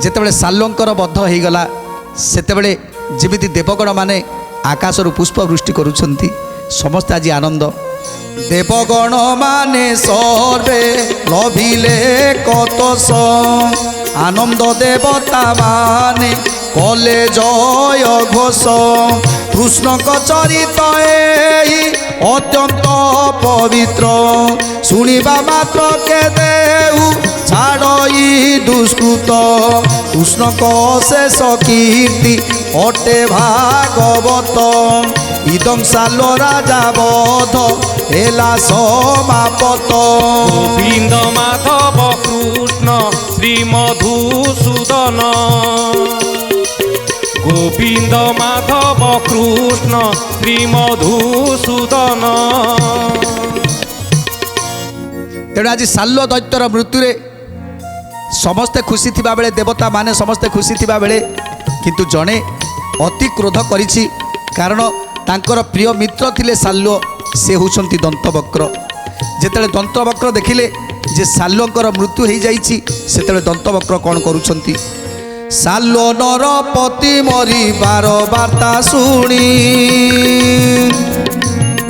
ଯେତେବେଳେ ସାଲ୍ୱଙ୍କର ବଦ୍ଧ ହୋଇଗଲା ସେତେବେଳେ ଯେମିତି ଦେବଗଣ ମାନେ ଆକାଶରୁ ପୁଷ୍ପ ବୃଷ୍ଟି କରୁଛନ୍ତି ସମସ୍ତେ ଆଜି ଆନନ୍ଦ। ଦେବଗଣ ମାନେ ସର୍ବେ ଲଭିଲେ କତ ଆନନ୍ଦ ଦେବତା ମାନେ କଲେ ଜୟ ଘୋଷ। କୃଷ୍ଣଙ୍କ ଚରିତ ଏହି ଅତ୍ୟନ୍ତ ପବିତ୍ର ଶୁଣିବା ମାତ୍ର କେ ଦେଉ ଛାଡ଼ଇ ଦୁଷ୍କୃତ। କୃଷ୍ଣଙ୍କ ଶେଷ କୀର୍ତ୍ତି ଅଟେ ଭାଗବତ ଇଦଂ ସାଲୋ ରାଜା ବଧ ହେଲା ସମାପତ। ଗୋବିନ୍ଦ ମାଧବ କୃଷ୍ଣ ଶ୍ରୀ ମଧୁସୂଦନ ଗୋବିନ୍ଦ ମାଧବ କୃଷ୍ଣ ଶ୍ରୀ ମଧୁସୂଦନ। ତେଣୁ ଆଜି ସାଲ୍ୱ ଦୈତ୍ୟର ମୃତ୍ୟୁରେ ସମସ୍ତେ ଖୁସି ଥିବା ବେଳେ ଦେବତା ମାନେ ସମସ୍ତେ ଖୁସି ଥିବା ବେଳେ କିନ୍ତୁ ଜଣେ ଅତି କ୍ରୋଧ କରିଛି କାରଣ ତାଙ୍କର ପ୍ରିୟ ମିତ୍ର ଥିଲେ ସାଲ୍ୱ ସେ ହେଉଛନ୍ତି ଦନ୍ତବକ୍ର। ଯେତେବେଳେ ଦନ୍ତବକ୍ର ଦେଖିଲେ ଯେ ସାଲ୍ୱଙ୍କର ମୃତ୍ୟୁ ହୋଇଯାଇଛି ସେତେବେଳେ ଦନ୍ତବକ୍ର କ'ଣ କରୁଛନ୍ତି ସାଲ୍ୱ ନରପତି ମରିବାର ବାର୍ତ୍ତା ଶୁଣି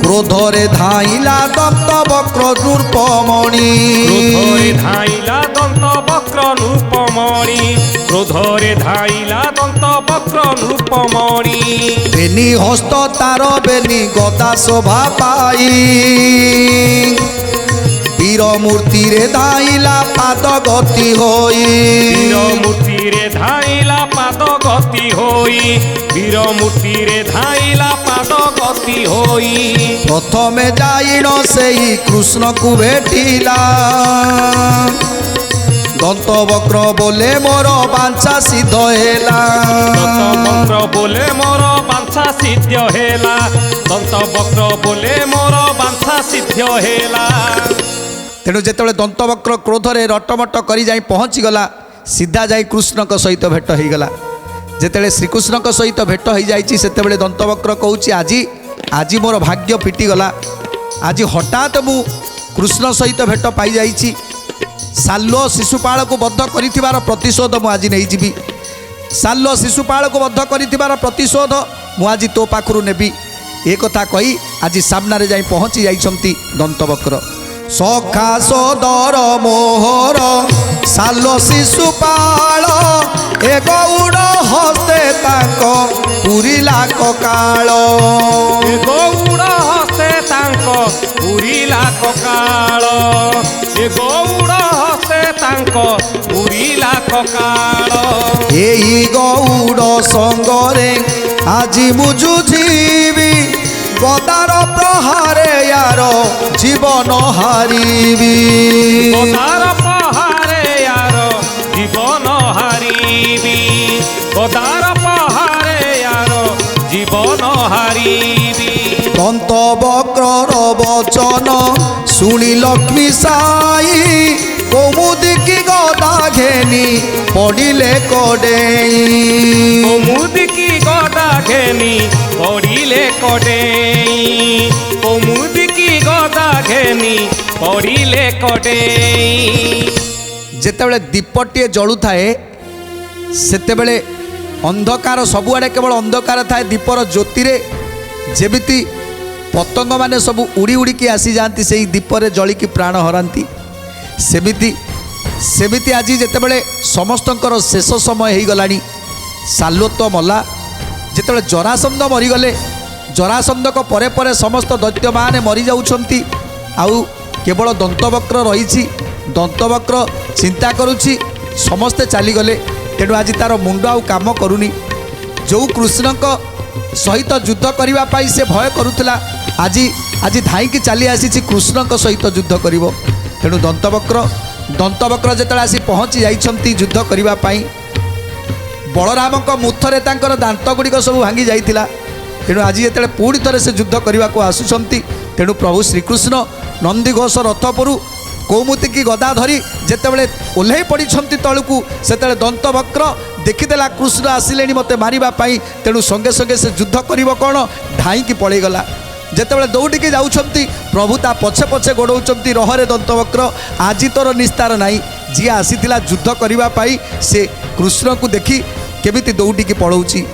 କ୍ରୋଧରେ ଧାଇଲା ଦନ୍ତବକ୍ର ନୃପମଣି। କ୍ରୋଧରେ ଧାଇଲା ଦନ୍ତବକ୍ର ନୃପମଣି କ୍ରୋଧରେ ଧାଇଲା ଦନ୍ତବକ୍ର ନୃପମଣି। ବେନି ହସ୍ତ ତାର ବେନି ଗଦା ଶୋଭା ପାଇ বীর মূর্তিরে ধাইলা পাদ গতি হই বীর মূর্তিরে ধাইলা পাদ গতি হই বীর মূর্তিরে ধাইলা পাদ গতি হই প্রথমে যাইণ সেই কৃষ্ণকু ভেটিলা দন্তবক্র বলে মোর বাঞ্ছা সিদ্ধ হেলা দন্তবক্র বলে মোর বাঞ্ছা সিদ্ধ হেলা দন্তবক্র বলে মোর বাঞ্ছা সিদ্ধ হেলা। তেণু যেতবে দন্তবক্র ক্রোধরে রটমট করে যাই পৌঁছিগলা সিধা যাই কৃষ্ণক সহিত ভেট হয়ে গলা। যেতবে শ্রীকৃষ্ণক সহিত ভেট হয়ে যাই সেতবে দন্তবক্র কৌছি আজি আজি মোর ভাগ্য ফিটিগলা আজি হঠাৎ মু কৃষ্ণ সহিত ভেট পাই যাইছি সাল্য শিশুপাଳକୁ বদ্ধ করিবার প্রতিশোধ মু আজি নেই যাবি সাল্য শিশুপাଳକୁ বদ্ধ করিবার প্রতিশোধ মু আজি তো পাখরু নেবি এ কথা কই আজি সামনারে যাই পৌঁছি যাইছন্তি দন্তবক্র। সখা সদর মোহর সাল্য শিশুপাଳ এ গৌড় হস্তে তাঙ্ক পুরিলা ককাଳ এ গৌড় হস্তে তাঙ্ক পুরিলা ককাଳ এ গৌড় হস্তে তাঙ্ক পুরিলা ককাଳ। এই গৌড় সঙ্গরে আজি মু যুঝিবি গদার প্রহারে ইয়ার জীবন হারিবি গদার প্রহারে ইয়ার জীবন হারিবি গদার প্রহারে ইয়ার জীবন হারিবি। দন্তবক্রর বচন শুনি লক্ষ্মী সাই কৌমুদিকি গদা ঘেনি পড়িলে কডেই কৌমুদিকি গদা ঘেনি পড়িলে কডেই কৌমুদিকি গদা ঘেনি পড়িলে কডেই। যেতবে দীপটিয়ে জলুথায়ে সেতবে अंधकार सबुआड़े केवल अंधकार थाए दीपर ज्योतिरे जेमिति पतंग माने सब उड़ी उड़िकी आसी जाती से दीपरे जलिकी प्राण हरांती सेमिति सेमिति आज जितेबले समस्तंकर शेष समय हो गलानी साल्व तो मला जितेबले जरासंध मरीगले जरासंध को परे परे समस्त दैत्य माने मरी जाउछंती आउ केवल दंतवक्र रही दंतवक्र चिंता करुछि समस्ते चलीगले। तेणु आज तार मुंड आउ काम करूनी जो कृष्ण सहित युद्ध करने से भय करुला आज आज धाईकी चली आसी कृष्ण सहित युद्ध कर। तेणु दंतवक्र जो आसी पहुँची जाइछंती युद्ध करने बलराम मुथरे दांत गुड़िक सब भांगी जाइतिला। तेणु आज जो पुणी थे से युद्ध करने को आसुंच तेणु प्रभु श्रीकृष्ण नंदीघोष रथपुरु कौमुदिकी गदा धरी जितेबले ओह्लै पड़ी तलू से दंतवक्र देखीदेला कृष्ण आसिले मते मारिबापाई तेणु संगे संगे से युद्ध करिब कौन धाईकी पलैगला। जितेबले दौड़िकी जाउछंती प्रभु ता पछे पछे गोड़ौचंती रहरे दंतवक्र आज तोर निस्तार नाई जी आसीथिला युद्ध करिबापाई से कृष्ण को देखी केमिति दौड़िकी पड़ौची।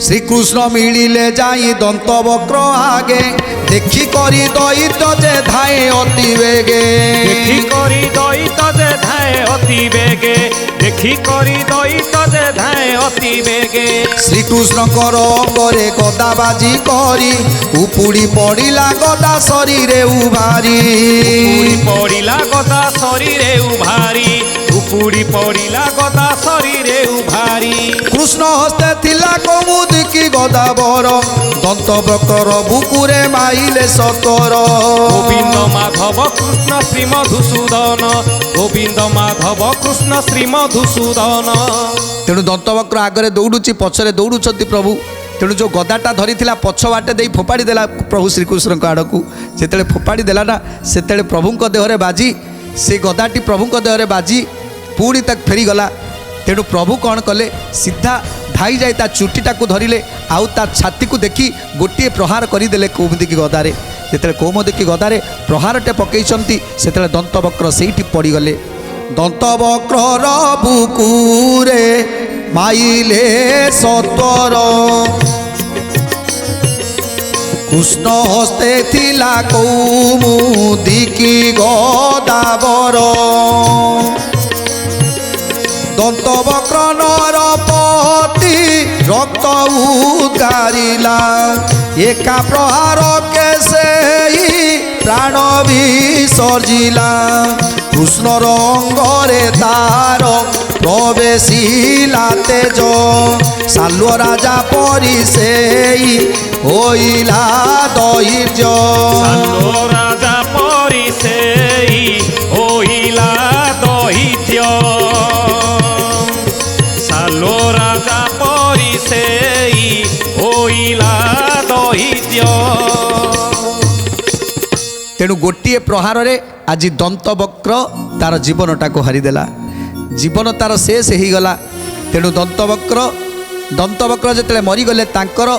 श्रीकृष्ण मिलिले जाई दंतवक्र आगे देखी करी दैत्य जे धाए अति बेगे। देखी करी दैत्य जे धाए अति बेगे। देखी करी दैत्य जे धाए अति बेगे। श्रीकृष्ण अंगरे गदा बाजी करी उपुड़ी पड़िला गदा शरीरे उभारी। उपुड़ी पड़िला गदा शरीरे उभारी। उपुड़ी पड़िला गदा शरीरे उभारी। कृष्ण हस्ते थिला कमुदी की गदा बर दंतवक्र बुकुरे माइले सतर। गोविंद माधव कृष्ण श्री मधुसूदन। गोविंद माधव कृष्ण श्री मधुसूदन। तेणु दंतवक्र आगरे दौड़ुची पछरे दौड़ुचंती प्रभु। तेणु जो गदाटा धरी पछ बाटे दे फोपाड़ी देला प्रभु श्रीकृष्ण आड़ को जिते फोपाड़ी देला ना से प्रभु देहरे बाजी से गदाटी प्रभु देहरे बाजी पुणी तक फेरीगला। तेणु प्रभु कौन कले सीधा धाई जाए ता चुटीटा को धरिले आउ ता छाती को देखी गोटे प्रहार करदेले कौमुदी गदारे। जिते कौमुदी गदारे प्रहारटे पकईचंती से दंतवक्र सेठी पड़गले। दंतवक्र बुकुरे माइले सतर कृष्ण हस्ते थिला कौमुदी की गदाबर। दंतवक्र नरपति रक्त उद्गारिला एका प्रहार के से प्राण विसर्जिला। कृष्णर अंगरे तार प्रवेशिला तेज सालुआ राजा परी से होइला दैर्य। सालो राजा परी से होइला दैर्य। सालो राजा परी से होइला दैर्य। तेणु गोटे प्रहार रे आज दंतवक्र तार जीवनटा को हारिदेला। जीवन तार शेष हो गला। तेणु दंतवक्र जिते मरीगले तांकर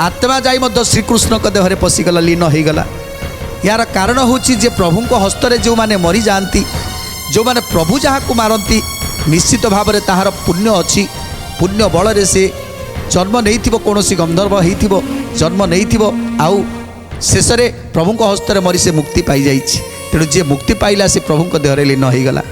आत्मा जाई मध्य श्रीकृष्ण देहरे पशिगला लीन हो गला। यार कारण होची जे प्रभु हस्तरे जो माने मरी जाती जो माने प्रभु जहाँ को मारती निश्चित भाव में ताहार पुण्य अच्छी पुण्य बल से जन्म नहीं कौन गंधर्व हो जन्म नहीं आउ शेष में प्रभु हस्तरे मरी से मुक्ति पाई जाइए। तेणु जी मुक्ति पाइला से प्रभु देहरे लीन हो गला।